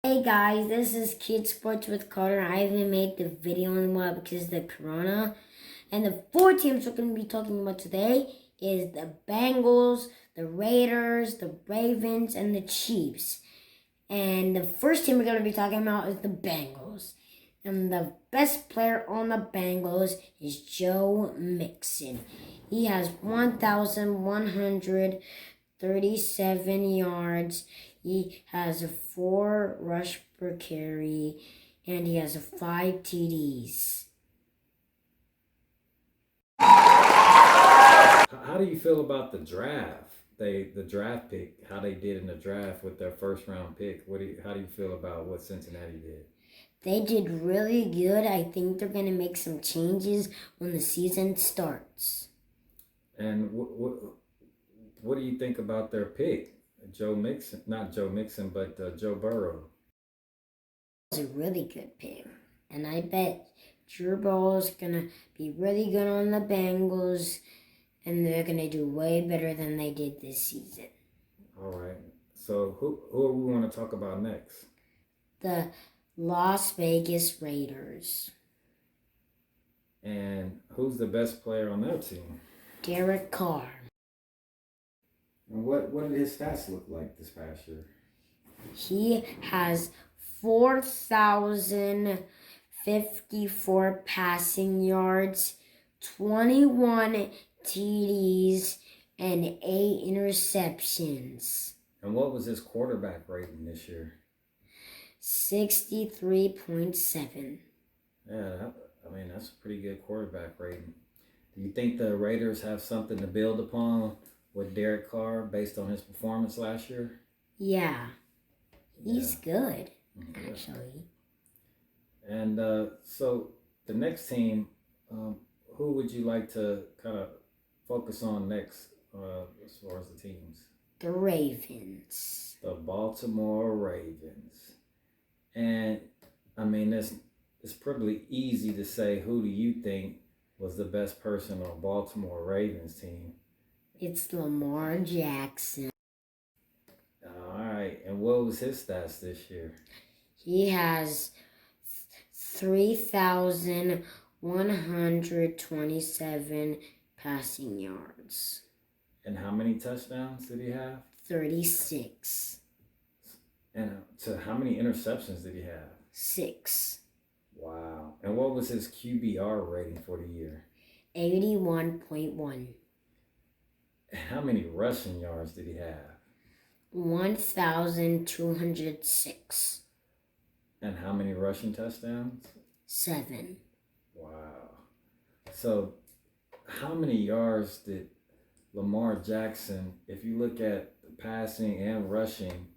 Hey guys, this is Kid Sports with Carter. I haven't made the video in a while because of the corona. And the four teams we're going to be talking about today is the Bengals, the Raiders, the Ravens, and the Chiefs. And the first team we're going to be talking about is the Bengals. And the best player on the Bengals is Joe Mixon. He has 1,137 yards. He has 4 rush per carry, and he has 5 TDs. How do you feel about the draft? The draft pick, how they did in the draft with their first round pick. How do you feel about what Cincinnati did? They did really good. I think they're going to make some changes when the season starts. And what do you think about their pick? Not Joe Mixon, but Joe Burrow. It's a really good pick. And I bet Joe Burrow is going to be really good on the Bengals, and they're going to do way better than they did this season. All right. So who do we want to talk about next? The Las Vegas Raiders. And who's the best player on their team? Derek Carr. And what did his stats look like this past year? He has 4,054 passing yards, 21 TDs, and 8 interceptions. And what was his quarterback rating this year? 63.7. Yeah, that's a pretty good quarterback rating. Do you think the Raiders have something to build upon with Derek Carr based on his performance last year? Yeah, he's good, actually. And so the next team, who would you like to kind of focus on next as far as the teams? The Ravens. The Baltimore Ravens. And it's probably easy to say, who do you think was the best person on Baltimore Ravens team? It's Lamar Jackson. All right. And what was his stats this year? He has 3,127 passing yards. And how many touchdowns did he have? 36. And so how many interceptions did he have? 6. Wow. And what was his QBR rating for the year? 81.1. And how many rushing yards did he have? 1,206. And how many rushing touchdowns? 7. Wow. So how many yards did Lamar Jackson, if you look at passing and rushing,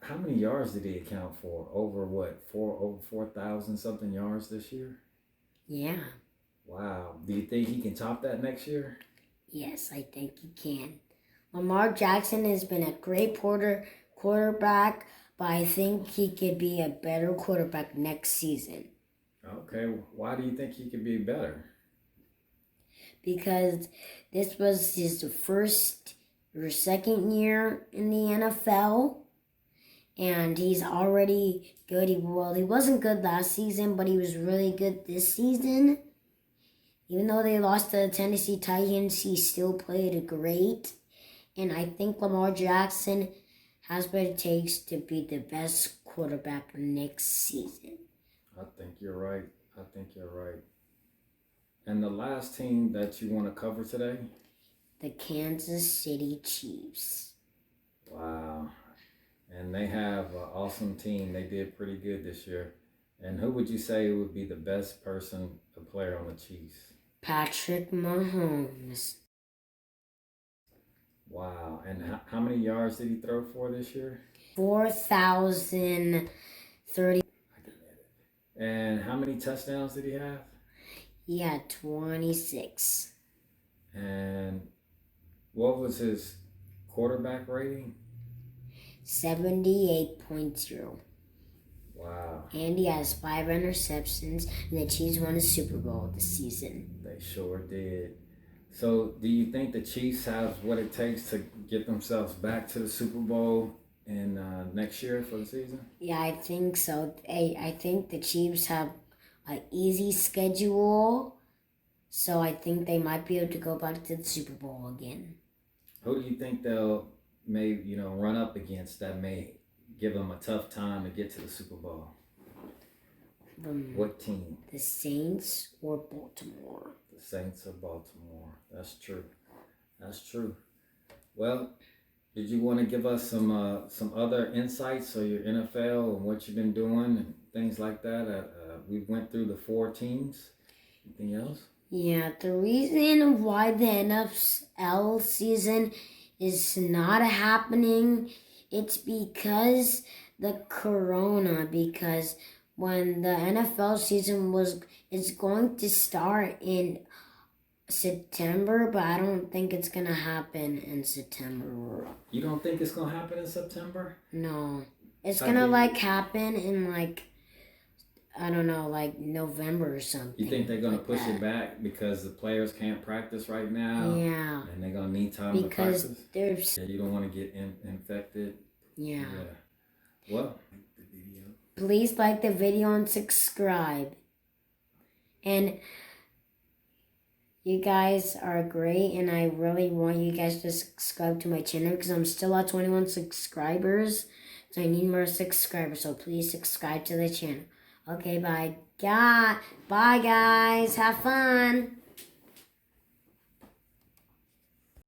how many yards did he account for? Over 4,000 something yards this year? Yeah. Wow. Do you think he can top that next year? Yes, I think he can. Lamar Jackson has been a great quarterback, but I think he could be a better quarterback next season. Okay. Why do you think he could be better? Because this was his first or second year in the NFL. And he's already good. He wasn't good last season, but he was really good this season. Even though they lost to the Tennessee Titans, he still played great. And I think Lamar Jackson has what it takes to be the best quarterback next season. I think you're right. And the last team that you want to cover today? The Kansas City Chiefs. Wow. And they have an awesome team. They did pretty good this year. And who would you say would be the best player on the Chiefs? Patrick Mahomes. Wow. And how many yards did he throw for this year? 4,030. And how many touchdowns did he have? He had 26. And what was his quarterback rating? 78.0. Wow. And he has 5 interceptions, and the Chiefs won a Super Bowl this season. They sure did. So do you think the Chiefs have what it takes to get themselves back to the Super Bowl in next year for the season? Yeah, I think so. I think the Chiefs have an easy schedule, so I think they might be able to go back to the Super Bowl again. Who do you think they'll run up against that may give them a tough time to get to the Super Bowl? What team? The Saints or Baltimore? The Saints or Baltimore. That's true. That's true. Well, did you want to give us some other insights of your NFL and what you've been doing and things like that? We went through the 4 teams. Anything else? Yeah, the reason why the NFL season is not happening, it's because the corona, because when the NFL season it's going to start in September, but I don't think it's gonna happen in September. You don't think it's gonna happen in September? No. It's gonna happen in I don't know, November or something. You think they're gonna push it back because the players can't practice right now? Yeah. And they're gonna need time to practice? Because you don't want to get infected? Yeah. Well, please like the video and subscribe. And you guys are great, and I really want you guys to subscribe to my channel because I'm still at 21 subscribers. So I need more subscribers, so please subscribe to the channel. Okay, bye. Bye, guys. Have fun.